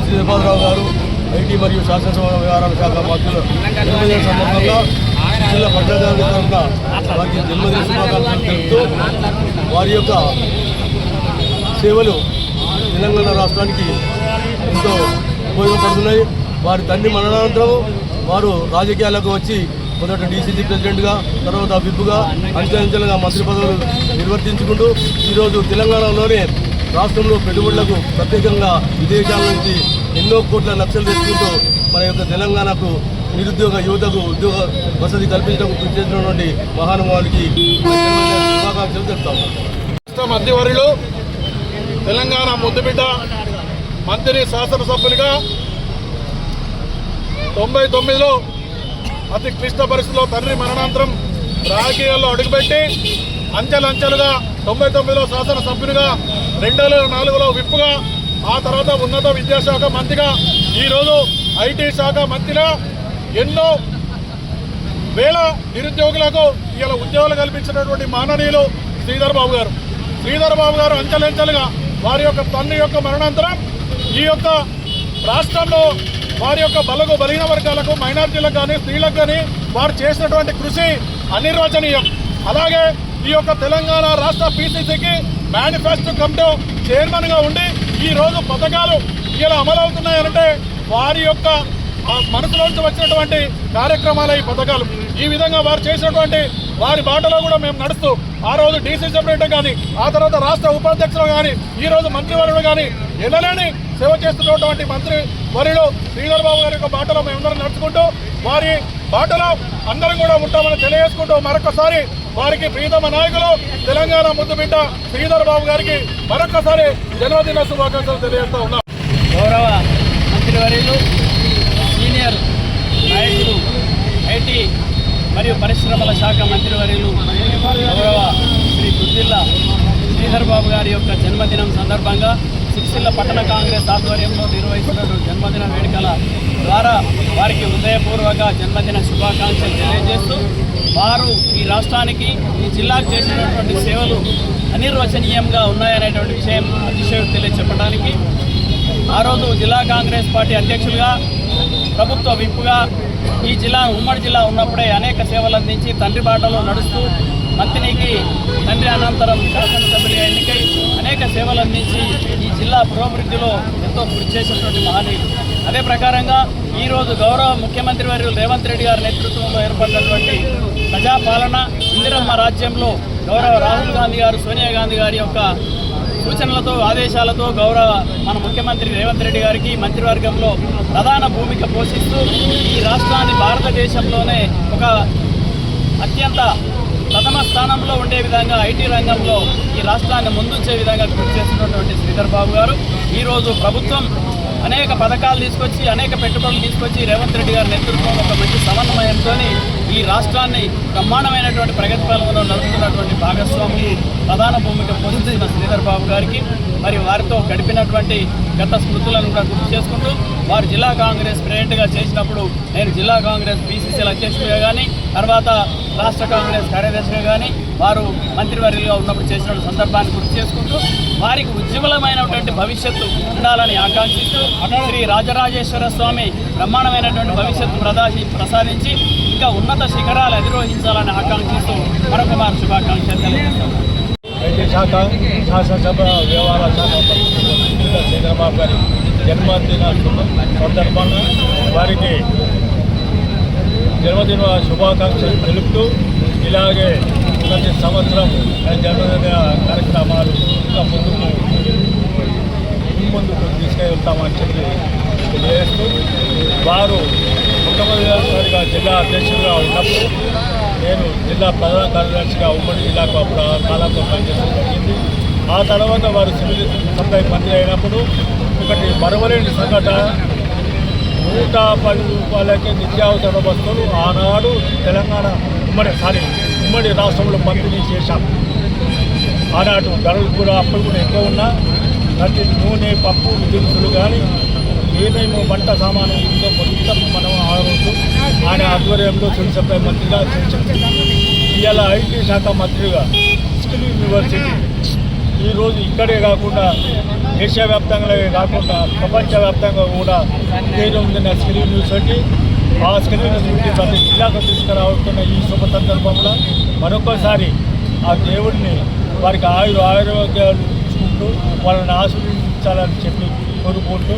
శ్రీధర్రావు గారు ఐటీ మరియు శాసనసభ వ్యవహారాల శాఖ మంత్రులు జన్మదిన సందర్భంగా జిల్లా పట్టణాధికారి తరఫున వారికి జన్మదిన శుభాకాంక్షలు తెలుపుతూ వారి యొక్క సేవలు తెలంగాణ రాష్ట్రానికి ఎంతో ఉపయోగపడుతున్నాయి. వారి తండ్రి మరణానంతరం వారు రాజకీయాలకు వచ్చి మొదట డీసీసీ ప్రెసిడెంట్గా, తర్వాత విప్గా, అంచెలంచెలుగా మంత్రి పదవులు నిర్వర్తించుకుంటూ ఈరోజు తెలంగాణలోనే రాష్ట్రంలో పెట్టుబడులకు ప్రత్యేకంగా విదేశాల నుంచి ఎన్నో కోట్ల లక్షలు తెచ్చుకుంటూ మన యొక్క తెలంగాణకు నిరుద్యోగ యువతకు ఉద్యోగ వసతి కల్పించడం కృషి చేసినటువంటి మహానుభావునికి శుభాకాంక్షలు చెప్తాము. రాష్ట్ర మధ్యవర్యులు తెలంగాణ ముద్దుబిడ్డ మంత్రి శాసనసభ్యులుగా 99లో అతి క్లిష్ట పరిస్థితుల్లో తండ్రి మరణాంతరం రాజకీయాల్లో అడుగుపెట్టి అంచెలంచెలుగా 99లో శాసనసభ్యునిగా 2004లో విప్పుగా, ఆ తర్వాత ఉన్నత విద్యాశాఖ మంత్రిగా, ఈరోజు ఐటీ శాఖ మంత్రిగా ఎన్నో వేల నిరుద్యోగులకు ఇలా ఉద్యోగాలు కల్పించినటువంటి మాననీయులు శ్రీధర్ బాబు గారు అంచెలంచెలుగా వారి యొక్క తండ్రి యొక్క మరణాంతరం ఈ యొక్క రాష్ట్రంలో వారి యొక్క బలగు బలహీన వర్గాలకు, మైనార్టీలకు కానీ, స్త్రీలకు కానీ వారు చేసినటువంటి కృషి అనిర్వచనీయం. అలాగే ఈ యొక్క తెలంగాణ రాష్ట్ర PCCకి మేనిఫెస్టో కమిటీ చైర్మన్గా ఉండి ఈరోజు పథకాలు ఇలా అమలవుతున్నాయంటే వారి యొక్క మనసులోంచి వచ్చినటువంటి కార్యక్రమాల ఈ పథకాలు. ఈ విధంగా వారు చేసినటువంటి వారి బాటలో కూడా మేము నడుస్తూ ఆ రోజు డీసీ సెపరేటర్ కానీ, ఆ తర్వాత రాష్ట్ర ఉపాధ్యక్షులు కానీ, ఈరోజు మంత్రివర్యులు కానీ ఎనలేని సేవ చేస్తున్నటువంటి మంత్రి వర్యులు శ్రీధర్ బాబు గారి యొక్క బాటలో మేమందరం నడుచుకుంటూ వారి బాటలో అందరం కూడా ఉంటామని తెలియజేసుకుంటూ మరొకసారి వారికి ప్రీతమ నాయకులు తెలంగాణ ముద్దుబిడ్డ శ్రీధర్ బాబు గారికి మరొకసారి జన్మదిన శుభాకాంక్షలు తెలియజేస్తూ ఉన్నాం. గౌరవ మంత్రివర్యులు, సీనియర్ నాయకులు, ఐటీ మరియు పరిశ్రమల శాఖ మంత్రివర్యులు గౌరవ శ్రీ దుద్దిల్ల శ్రీధర్ బాబు గారి యొక్క జన్మదినం సందర్భంగా సిరిసిల్ల పట్టణ కాంగ్రెస్ ఆధ్వర్యంలో నిర్వహిస్తున్న జన్మదిన వేడుకల ద్వారా వారికి హృదయపూర్వక జన్మదిన శుభాకాంక్షలు తెలియజేస్తూ వారు ఈ రాష్ట్రానికి, ఈ జిల్లాకు చేసినటువంటి సేవలు అనిర్వచనీయంగా ఉన్నాయనేటువంటి విషయం అతిశయోక్తి చెప్పడానికి ఆ రోజు జిల్లా కాంగ్రెస్ పార్టీ అధ్యక్షులుగా, ప్రభుత్వ విప్పుగా ఈ జిల్లా ఉమ్మడి జిల్లా ఉన్నప్పుడే అనేక సేవలు అందించి తండ్రి బాటలో నడుస్తూ మంత్రికి తండ్రి అనంతరం శాసనసభ్యులుగా ఎన్నికై అనేక సేవలు అందించి ఈ జిల్లా పురోభివృద్ధిలో ఎంతో కృషి చేసినటువంటి మహనీయులు. అదే ప్రకారంగా ఈరోజు గౌరవ ముఖ్యమంత్రి వర్యులు రేవంత్ రెడ్డి గారి నేతృత్వంలో ఏర్పడినటువంటి ప్రజాపాలన, ఇందిరమ్మ రాజ్యంలో గౌరవ రాహుల్ గాంధీ గారు, సోనియా గాంధీ గారి యొక్క సూచనలతో, ఆదేశాలతో గౌరవ మన ముఖ్యమంత్రి రేవంత్ రెడ్డి గారికి మంత్రివర్గంలో ప్రధాన భూమిక పోషిస్తూ ఈ రాష్ట్రాన్ని భారతదేశంలోనే ఒక అత్యంత ప్రథమ స్థానంలో ఉండే విధంగా ఐటీ రంగంలో ఈ రాష్ట్రాన్ని ముందుంచే విధంగా కృషి చేస్తున్నటువంటి శ్రీధర్ బాబు గారు ఈరోజు ప్రభుత్వం అనేక పథకాలు తీసుకొచ్చి, అనేక పెట్టుబడులు తీసుకొచ్చి రేవంత్ రెడ్డి గారి నేతృత్వంలో ఒక మంచి సమన్వయంతో ఈ రాష్ట్రాన్ని బ్రహ్మాండమైనటువంటి ప్రగతి పథంలో నడుపుతున్నటువంటి భాగస్వామి ప్రధాన భూమిక పోషిస్తున్న శ్రీధర్ బాబు గారికి మరి వారితో గడిపినటువంటి గత స్మృతులను కూడా గుర్తు చేసుకుంటూ వారు జిల్లా కాంగ్రెస్ ప్రెసిడెంట్గా చేసినప్పుడు నేను జిల్లా కాంగ్రెస్ PCCల అధ్యక్షుడిగా కానీ, తర్వాత రాష్ట్ర కాంగ్రెస్ కార్యదర్శిగా కానీ వారు మంత్రివర్యులుగా ఉన్నప్పుడు చేసిన సందర్భాన్ని గుర్తు చేసుకుంటూ వారికి ఉజ్వలమైనటువంటి భవిష్యత్తు ఉండాలని ఆకాంక్షిస్తూ శ్రీ రాజరాజేశ్వర స్వామి బ్రహ్మాండమైనటువంటి భవిష్యత్తు ప్రసాదించి ఇంకా ఉన్నత శిఖరాలు అధిరోహించాలని ఆకాంక్షిస్తూ మరొక శుభాకాంక్షలు తెలియజేస్తాం. శాఖ శాసనసభ వ్యవహారాల శాఖ మంత్రి చంద్రబాబు గారి జన్మదిన సందర్భంగా వారికి జన్మదిన శుభాకాంక్షలు తెలుపుతూ ఇలాగే ప్రతి సంవత్సరం జన్మదిన కార్యక్రమాలు ఇంకా ముందుకు తీసుకెళ్తామని చెప్పి తెలియజేస్తూ వారు మొట్టమొదటిసారిగా జిల్లా అధ్యక్షుడిగా ఉన్నప్పుడు నేను జిల్లా ప్రధాన కార్యదర్శిగా ఉమ్మడి జిల్లాకు అప్పుడు ఆ కాలంలో పనిచేయడం జరిగింది. ఆ తర్వాత వారు సివిల్ సప్లై మంత్రి అయినప్పుడు ఒకటి మరవలేని సంఘటన 110 రూపాయలకే నిత్యావసర వస్తువులు ఆనాడు తెలంగాణ ఉమ్మడి రాష్ట్రంలో పంపిణీ చేశాం. ఆనాడు ధరలు కూడా అప్పుడు కూడా ఎక్కువ ఉన్నా ప్రతి నూనె పప్పు దినుసులు కానీ ఏమేమి వంట సామాను ఉందో మొత్తం మనం ఆ రోజు ఆయన ఆధ్వర్యంలో సివిల్ సప్లై మంత్రిగా చేశాం. ఇవాళ ఐటీ శాఖ మంత్రిగా స్కిల్ యూనివర్సిటీ ఈరోజు ఇక్కడే కాకుండా దేశవ్యాప్తంగా కాకుండా ప్రపంచవ్యాప్తంగా కూడా పేరు ఉందిన స్కిల్ యూనివర్సిటీ. ఆ స్కిల్ యూనివర్సిటీ ప్రతి జిల్లాకు తీసుకురావుతున్న ఈ శుభ సందర్భంలో మరొకసారి ఆ దేవుడిని వారికి ఆరోగ్యాలు ఇచ్చుకుంటూ వాళ్ళని ఆశీర్వదించాలని చెప్పి కోరుకుంటూ